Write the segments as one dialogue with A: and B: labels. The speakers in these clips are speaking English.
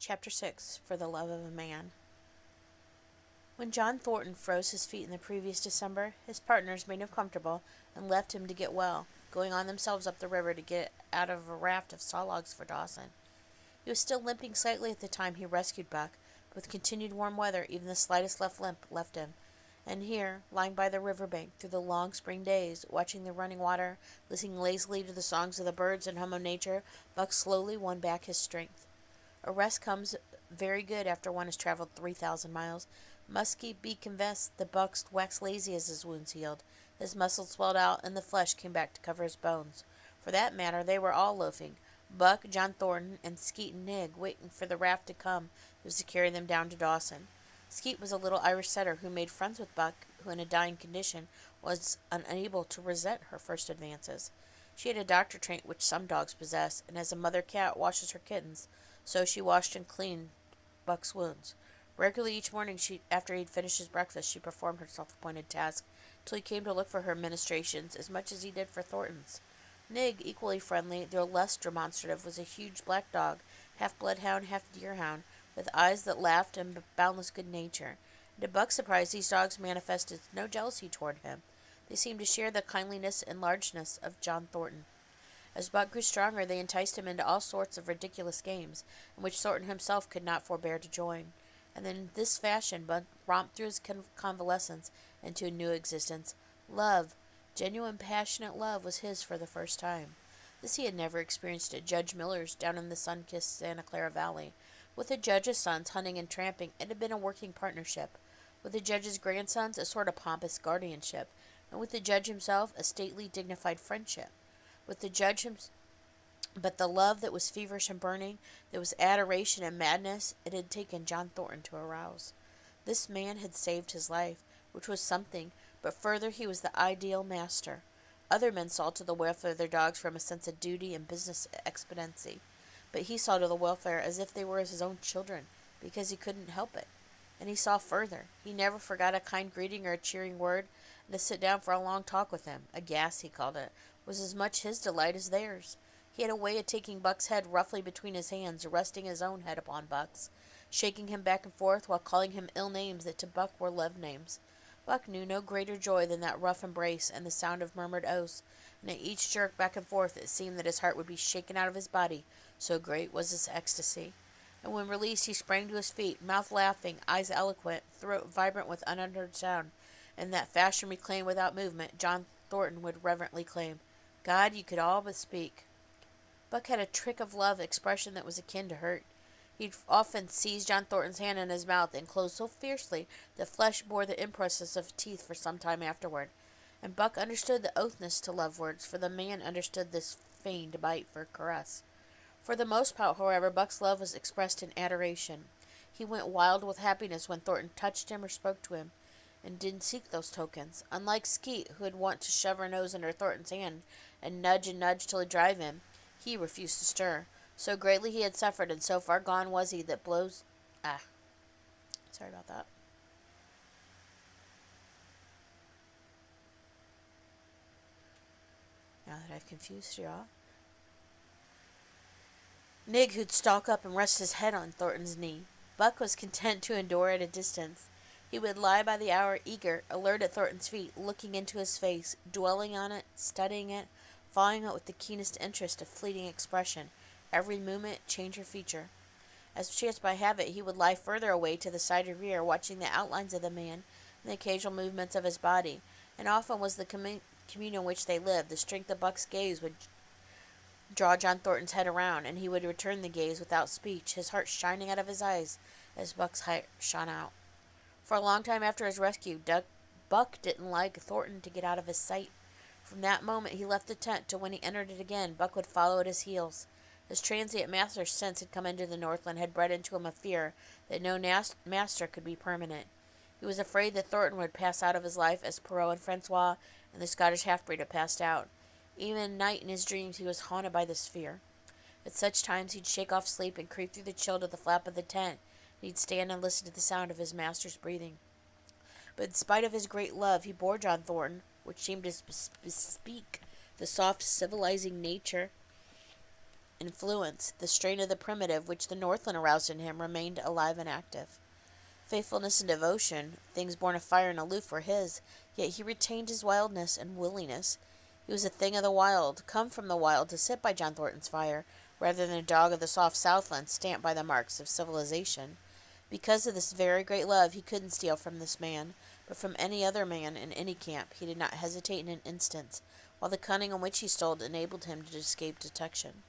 A: Chapter 6 For the Love of a Man. When John Thornton froze his feet in the previous December, his partners made him comfortable and left him to get well, going on themselves up the river to get out of a raft of saw logs for Dawson. He was still limping slightly at the time he rescued Buck, but with continued warm weather, even the slightest left limp left him. And here, lying by the river bank through the long spring days, watching the running water, listening lazily to the songs of the birds and hum of nature, Buck slowly won back his strength. A rest comes very good after one has traveled 3,000 miles. Must be confessed that Buck waxed lazy as his wounds healed. His muscles swelled out, and the flesh came back to cover his bones. For that matter, they were all loafing. Buck, John Thornton, and Skeet and Nig, waiting for the raft to come that was to carry them down to Dawson. Skeet was a little Irish setter who made friends with Buck, who in a dying condition was unable to resent her first advances. She had a doctor trait which some dogs possess, and as a mother cat washes her kittens, so she washed and cleaned Buck's wounds. Regularly each morning, after he'd finished his breakfast, she performed her self-appointed task, till he came to look for her ministrations as much as he did for Thornton's. Nig, equally friendly, though less demonstrative, was a huge black dog, half bloodhound, half deerhound, with eyes that laughed and boundless good nature. And to Buck's surprise, these dogs manifested no jealousy toward him. They seemed to share the kindliness and largeness of John Thornton. As Buck grew stronger, they enticed him into all sorts of ridiculous games, in which Thornton himself could not forbear to join. And in this fashion Buck romped through his convalescence into a new existence. Love, genuine passionate love, was his for the first time. This he had never experienced at Judge Miller's down in the sun-kissed Santa Clara Valley. With the judge's sons hunting and tramping, it had been a working partnership. With the judge's grandsons, a sort of pompous guardianship, and with the judge himself, a stately, dignified friendship. With the judge but the love that was feverish and burning, that was adoration and madness, it had taken John Thornton to arouse. This man had saved his life, which was something, but further he was the ideal master. Other men saw to the welfare of their dogs from a sense of duty and business expediency, but he saw to the welfare as if they were his own children, because he couldn't help it. And he saw further. He never forgot a kind greeting or a cheering word, and to sit down for a long talk with him, a gas he called it, was as much his delight as theirs. He had a way of taking Buck's head roughly between his hands, resting his own head upon Buck's, shaking him back and forth while calling him ill names that to Buck were love names. Buck knew no greater joy than that rough embrace and the sound of murmured oaths, and at each jerk back and forth it seemed that his heart would be shaken out of his body, so great was his ecstasy. And when released he sprang to his feet, mouth laughing, eyes eloquent, throat vibrant with unuttered sound. In that fashion reclaimed without movement, John Thornton would reverently claim, "God, you could all but speak." Buck had a trick of love expression that was akin to hurt. He'd often seize John Thornton's hand in his mouth and close so fiercely that flesh bore the impresses of teeth for some time afterward. And Buck understood the oathness to love words, for the man understood this feigned bite for a caress. For the most part, however, Buck's love was expressed in adoration. He went wild with happiness when Thornton touched him or spoke to him, and didn't seek those tokens. Unlike Skeet, who had wont to shove her nose under Thornton's hand and nudge till he'd drive him, he refused to stir. So greatly he had suffered, and so far gone was he that blows... sorry about that. Now that I've confused you all. Nig who'd stalk up and rest his head on Thornton's knee. Buck was content to endure at a distance. He would lie by the hour, eager, alert at Thornton's feet, looking into his face, dwelling on it, studying it, following it with the keenest interest of fleeting expression, every movement, change or feature. As chance by habit, he would lie further away to the side or rear, watching the outlines of the man and the occasional movements of his body, and often was the communion in which they lived. The strength of Buck's gaze would draw John Thornton's head around, and he would return the gaze without speech, his heart shining out of his eyes as Buck's heart shone out. For a long time after his rescue, Buck didn't like Thornton to get out of his sight. From that moment he left the tent till when he entered it again, Buck would follow at his heels. His transient master's sense had come into the Northland, had bred into him a fear that no master could be permanent. He was afraid that Thornton would pass out of his life as Perrault and Francois and the Scottish half-breed had passed out. Even at night in his dreams he was haunted by this fear. At such times he'd shake off sleep and creep through the chill to the flap of the tent, and he'd stand and listen to the sound of his master's breathing. But in spite of his great love, he bore John Thornton, which seemed to bespeak the soft, civilizing nature influence, the strain of the primitive which the Northland aroused in him remained alive and active. Faithfulness and devotion, things born of fire and aloof, were his, yet he retained his wildness and willingness. He was a thing of the wild, come from the wild to sit by John Thornton's fire, rather than a dog of the soft Southland stamped by the marks of civilization. Because of this very great love, he couldn't steal from this man, but from any other man in any camp he did not hesitate in an instant, while the cunning on which he stole enabled him to escape detection.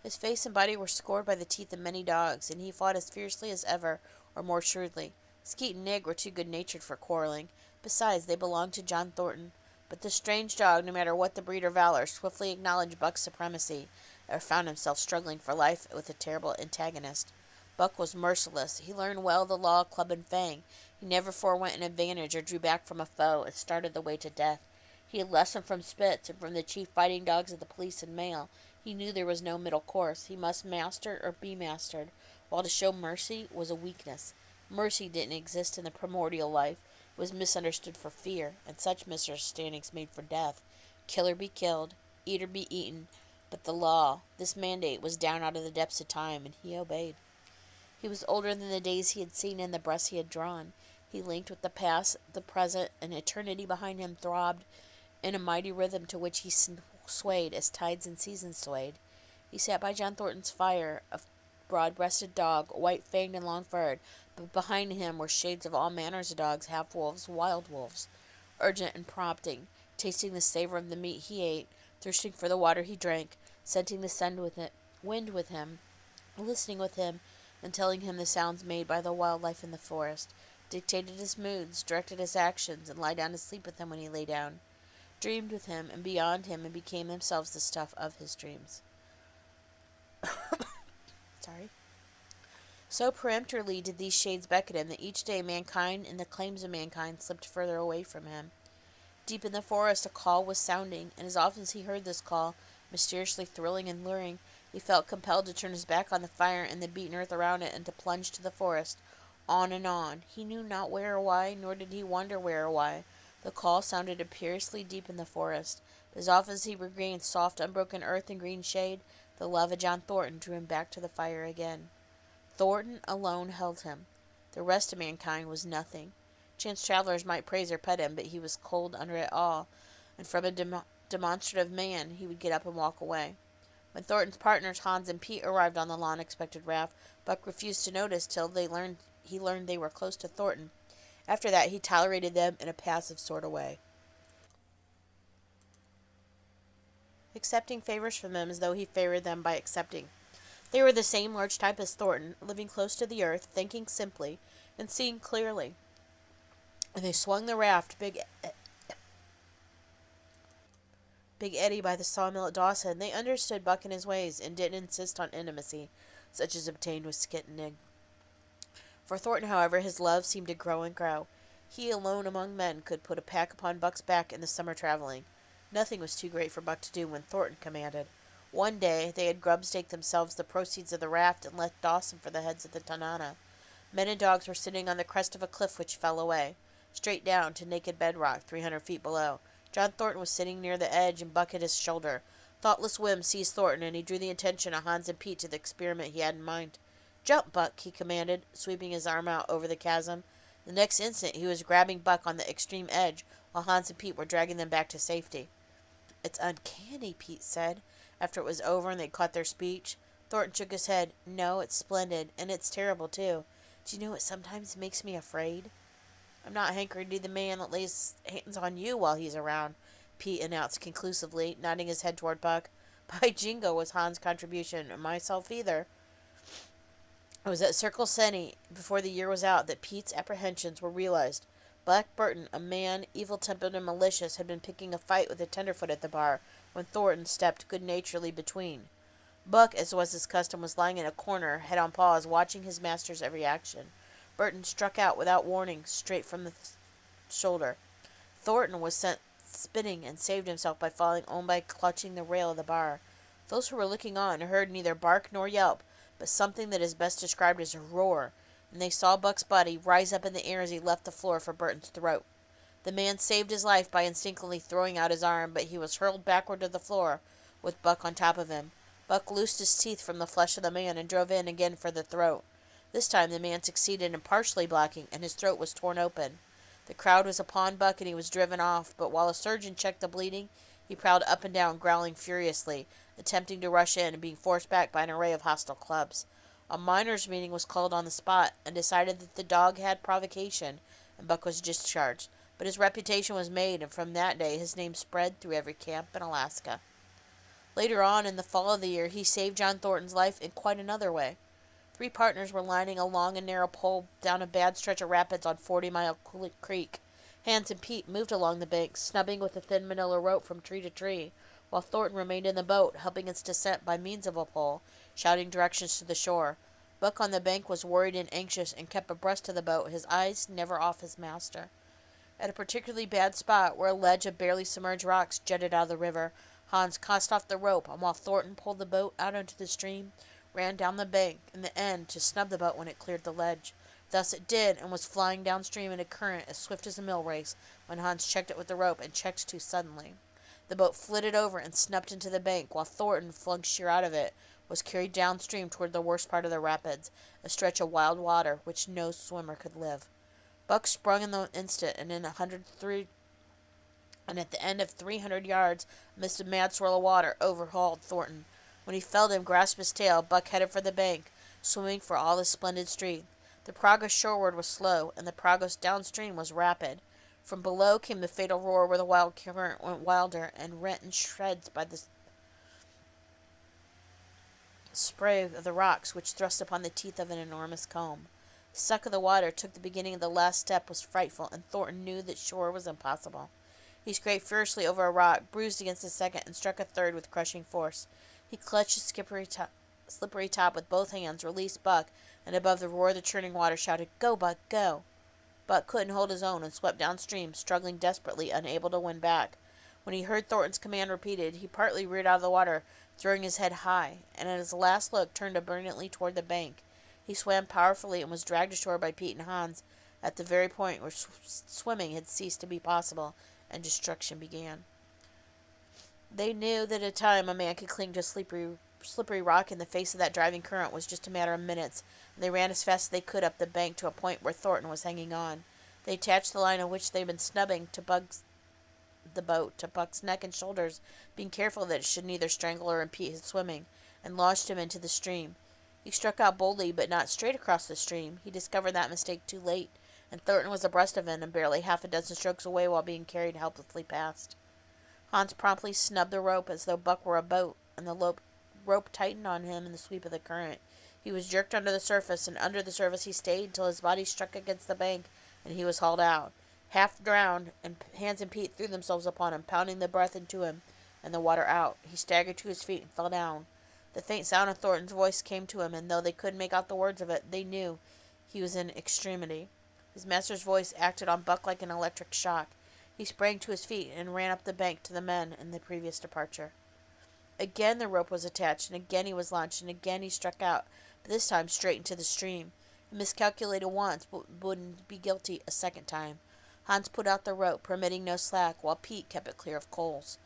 A: His face and body were scored by the teeth of many dogs, and he fought as fiercely as ever, or more shrewdly. Skeet and Nig were too good-natured for quarreling. Besides, they belonged to John Thornton. But this strange dog, no matter what the breed or valor, swiftly acknowledged Buck's supremacy, or found himself struggling for life with a terrible antagonist. Buck was merciless. He learned well the law of club and fang. He never forewent an advantage or drew back from a foe and started the way to death. He had lessoned from Spitz and from the chief fighting dogs of the police and mail. He knew there was no middle course. He must master or be mastered, while to show mercy was a weakness. Mercy didn't exist in the primordial life. It was misunderstood for fear, and such misunderstandings made for death. Killer be killed, eater be eaten. But the law, this mandate, was down out of the depths of time, and he obeyed. He was older than the days he had seen and the breaths he had drawn. He linked with the past, the present, and eternity behind him throbbed in a mighty rhythm to which he swayed as tides and seasons swayed. He sat by John Thornton's fire, a broad-breasted dog, white-fanged and long-furred, but behind him were shades of all manners of dogs, half-wolves, wild wolves, urgent and prompting, tasting the savor of the meat he ate, thirsting for the water he drank, scenting the wind with him, listening with him, and telling him the sounds made by the wildlife in the forest, dictated his moods, directed his actions, and lied down to sleep with him when he lay down, dreamed with him and beyond him, and became themselves the stuff of his dreams. Sorry. So peremptorily did these shades beckon him that each day mankind and the claims of mankind slipped further away from him. Deep in the forest a call was sounding, and as often as he heard this call, mysteriously thrilling and luring, he felt compelled to turn his back on the fire and the beaten earth around it, and to plunge to the forest, on and on. He knew not where or why, nor did he wonder where or why. The call sounded imperiously deep in the forest, but as often as he regained soft, unbroken earth and green shade, the love of John Thornton drew him back to the fire again. Thornton alone held him. The rest of mankind was nothing. Chance travelers might praise or pet him, but he was cold under it all, and from a demonstrative man he would get up and walk away. When Thornton's partners, Hans and Pete, arrived on the long-expected raft, Buck refused to notice till he learned they were close to Thornton. After that, he tolerated them in a passive sort of way, accepting favors from them as though he favored them by accepting. They were the same large type as Thornton, living close to the earth, thinking simply, and seeing clearly. And they swung the raft, Big Eddie by the sawmill at Dawson. They understood Buck and his ways, and didn't insist on intimacy, such as obtained with Skit and Nig. For Thornton, however, his love seemed to grow and grow. He alone among men could put a pack upon Buck's back in the summer traveling. Nothing was too great for Buck to do when Thornton commanded. One day they had grub-staked themselves the proceeds of the raft and left Dawson for the heads of the Tanana. Men and dogs were sitting on the crest of a cliff which fell away, straight down to naked bedrock 300 feet below. John Thornton was sitting near the edge, and Buck at his shoulder. Thoughtless whim seized Thornton, and he drew the attention of Hans and Pete to the experiment he had in mind. "Jump, Buck," he commanded, sweeping his arm out over the chasm. The next instant he was grabbing Buck on the extreme edge, while Hans and Pete were dragging them back to safety. "It's uncanny," Pete said, after it was over and they caught their speech. Thornton shook his head. "No, it's splendid, and it's terrible, too. Do you know it sometimes makes me afraid?" "I'm not hankering to be the man that lays hands on you while he's around," Pete announced conclusively, nodding his head toward Buck. "By jingo," was Hans' contribution, "and myself either." It was at Circle City, before the year was out, that Pete's apprehensions were realized. Black Burton, a man evil-tempered and malicious, had been picking a fight with a tenderfoot at the bar, when Thornton stepped good-naturedly between. Buck, as was his custom, was lying in a corner, head on paws, watching his master's every action. Burton struck out without warning, straight from the shoulder. Thornton was sent spinning and saved himself by falling on by clutching the rail of the bar. Those who were looking on heard neither bark nor yelp, but something that is best described as a roar, and they saw Buck's body rise up in the air as he left the floor for Burton's throat. The man saved his life by instinctively throwing out his arm, but he was hurled backward to the floor, with Buck on top of him. Buck loosed his teeth from the flesh of the man and drove in again for the throat. This time the man succeeded in partially blocking, and his throat was torn open. The crowd was upon Buck, and he was driven off, but while a surgeon checked the bleeding, he prowled up and down, growling furiously, attempting to rush in and being forced back by an array of hostile clubs. A miners' meeting was called on the spot, and decided that the dog had provocation, and Buck was discharged. But his reputation was made, and from that day his name spread through every camp in Alaska. Later on, in the fall of the year, he saved John Thornton's life in quite another way. Three partners were lining a long and narrow pole down a bad stretch of rapids on 40-Mile Creek. Hans and Pete moved along the bank, snubbing with a thin manila rope from tree to tree, while Thornton remained in the boat, helping its descent by means of a pole, shouting directions to the shore. Buck on the bank was worried and anxious, and kept abreast of the boat, his eyes never off his master. At a particularly bad spot, where a ledge of barely submerged rocks jutted out of the river, Hans cast off the rope, and while Thornton pulled the boat out into the stream, ran down the bank in the end to snub the boat when it cleared the ledge. Thus it did, and was flying downstream in a current as swift as a mill race when Hans checked it with the rope, and checked too suddenly. The boat flitted over and snubbed into the bank, while Thornton, flung sheer out of it, was carried downstream toward the worst part of the rapids, a stretch of wild water which no swimmer could live. Buck sprung in the instant, and at the end of 300 yards, amidst a mad swirl of water, overhauled Thornton. When he felled him, grasped his tail, Buck headed for the bank, swimming for all his splendid strength. The progress shoreward was slow, and the progress downstream was rapid. From below came the fatal roar, where the wild current went wilder, and rent in shreds by the spray of the rocks, which thrust upon the teeth of an enormous comb. The suck of the water took the beginning of the last step was frightful, and Thornton knew that shore was impossible. He scraped furiously over a rock, bruised against the second, and struck a third with crushing force. He clutched the slippery top with both hands, released Buck, and above the roar of the churning water shouted, "Go, Buck, go!" Buck couldn't hold his own, and swept downstream, struggling desperately, unable to win back. When he heard Thornton's command repeated, he partly reared out of the water, throwing his head high, and at his last look turned obediently toward the bank. He swam powerfully, and was dragged ashore by Pete and Hans at the very point where swimming had ceased to be possible, and destruction began. They knew that a time a man could cling to a slippery rock in the face of that driving current was just a matter of minutes, and they ran as fast as they could up the bank to a point where Thornton was hanging on. They attached the line on which they had been snubbing the boat to Buck's neck and shoulders, being careful that it should neither strangle or impede his swimming, and launched him into the stream. He struck out boldly, but not straight across the stream. He discovered that mistake too late, and Thornton was abreast of him and barely half a dozen strokes away while being carried helplessly past. Hans promptly snubbed the rope as though Buck were a boat, and the rope tightened on him in the sweep of the current. He was jerked under the surface, and under the surface he stayed till his body struck against the bank, and he was hauled out. Half drowned, and Hans and Pete threw themselves upon him, pounding the breath into him and the water out. He staggered to his feet and fell down. The faint sound of Thornton's voice came to him, and though they couldn't make out the words of it, they knew he was in extremity. His master's voice acted on Buck like an electric shock. He sprang to his feet and ran up the bank to the men in the previous departure. Again the rope was attached, and again he was launched, and again he struck out, but this time straight into the stream. He miscalculated once, but wouldn't be guilty a second time. Hans put out the rope, permitting no slack, while Pete kept it clear of coals.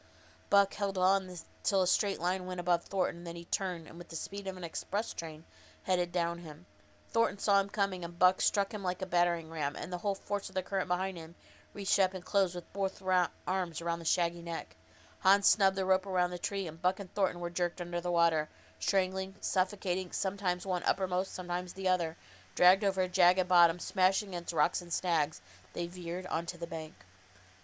A: Buck held on till a straight line went above Thornton, then he turned, and with the speed of an express train, headed down him. Thornton saw him coming, and Buck struck him like a battering ram, and the whole force of the current behind him reached up and closed with both arms around the shaggy neck. Hans snubbed the rope around the tree, and Buck and Thornton were jerked under the water, strangling, suffocating, sometimes one uppermost, sometimes the other. Dragged over a jagged bottom, smashing against rocks and snags, they veered onto the bank.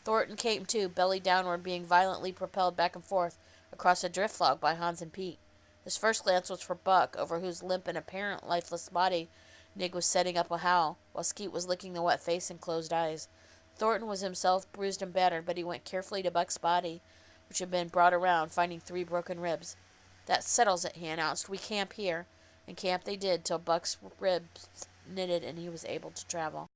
A: Thornton came to, belly downward, being violently propelled back and forth across a drift log by Hans and Pete. His first glance was for Buck, over whose limp and apparent lifeless body Nig was setting up a howl, while Skeet was licking the wet face and closed eyes. Thornton was himself bruised and battered, but he went carefully to Buck's body, which had been brought around, finding 3 broken ribs. "That settles it," he announced. "We camp here." And camp they did till Buck's ribs knitted and he was able to travel.